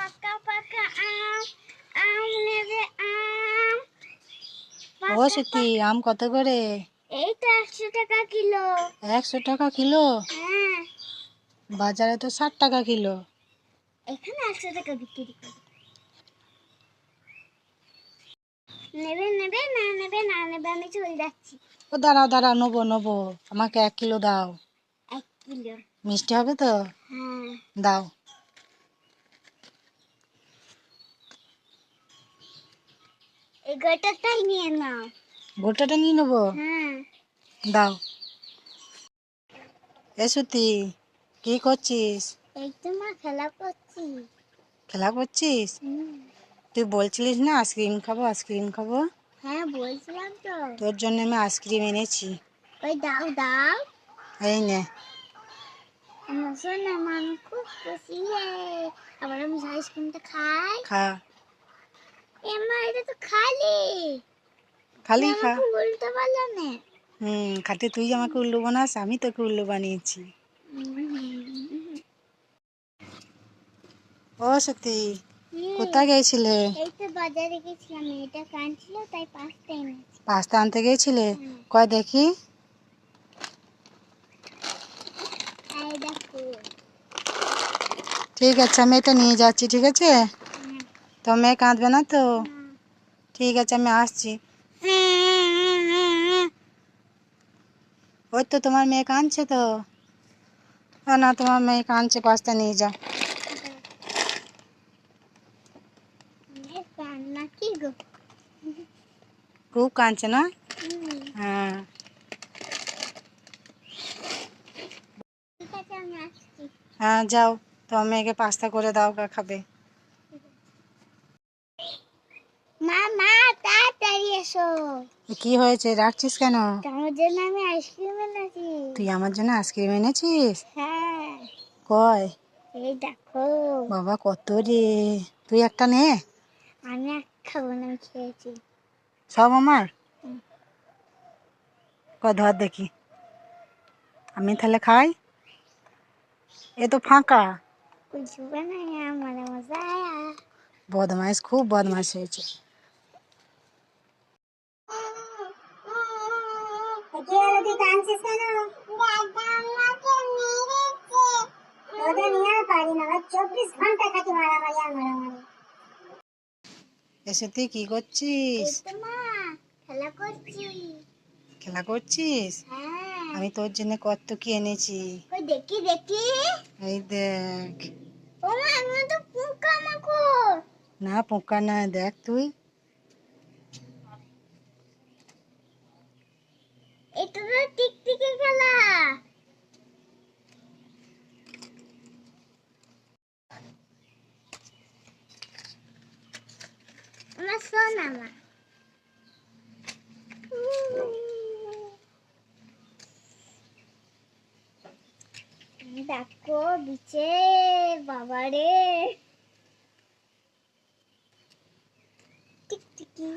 পাকা পাকা আম, আম নেবে আম। ও সত্যি আম কত করে? এই তো 100 টাকা কিলো। 100 টাকা কিলো? হ্যাঁ, বাজারে তো 60 টাকা কিলো। এখানে 100 টাকা বিক্রি করে। নেবে নেবে না নেবে না নেবে, আমি চলে যাচ্ছি। ও দাঁড়াও দাঁড়াও, নেবো নেবো, আমাকে 1 কিলো দাও। 1 কিলো? মিষ্টি হবে তো? হ্যাঁ, দাও। এই গোটাটাই নিয়ে নাও। গোটাটা নিয়ে নেবো? হ্যাঁ। দাও। এ সত্যি কি করছিস? এই তো মা খেলা করছি। খেলা করছিস? তুই বলছিলিস না আইসক্রিম খাবো আইসক্রিম খাবো? হ্যাঁ, বলছিলাম তো। তোর জন্য আমি আইসক্রিম এনেছি। ওই দাও দাও। এই নে। শোন না মা, আমি খুব খুশি রে। আবার আমি আইসক্রিমটা খাই। খা। এ মা, এটা তো খালি। খালি খা। আমাকে উল্টো পারলো না। খাতে তুই আমাকে উল্লু বানাস, আমি তোকে উল্লু বানিয়েছি। ও সত্যি কোথায় গিয়েছিলে? এই তো বাজারে গেছিলাম, এটা কাঁদছিল তাই পাস্তা এনেছি। পাস্তা আনতে গিয়েছিলে? কয় দেখি। এই দেখো। ঠিক আছে, আমি এটা নিয়ে যাচ্ছি, ঠিক আছে? তো মেয়ে কাঁদবে না তো? ঠিক আছে, আমি আসছি। ওই তো তোমার মেয়ে কাঁদছে তো। না তোমার মেয়ে কাঁদছে, পাস্তা নিয়ে যাও। কান্না কি গো? খুব কাঁদছে না? হ্যাঁ। ঠিক আছে, আমি আসছি। হ্যাঁ যাও, তোমার মেয়েকে পাস্তা করে দাও, খাবে। মা মা, তাড়াতাড়ি এসো। কি হয়েছে, রাখছিস কেন? তোমার জন্য আমি আইসক্রিম এনেছি। তুই আমার জন্য আইসক্রিম এনেছিস? হ্যাঁ, কয়? এই দেখো। বাবা কত রে, তুই একটা নে। আমি এক খাবো না, আমি খেয়েছি। সব আমার? ধর দেখি, আমি তাহলে খাই। এ তো ফাঁকা। कुछ बनाया, हमारा मजा आया। বদমাইশ, খুব বদমাইশ হয়েছে। এসে তুই কি করছিস? খেলা করছি। খেলা করছিস? হ্যাঁ। আমি তোর জন্য কত কি এনেছি। দেখি দেখি। এই দেখ। ও মা, এগুলো তো পোকামাকড়। না পোকা না, দেখ তুই। এটা তো টিকটিকি খেলা। আমার সোনা মা। দেখো বিছে, বাবারে টিকটিকি।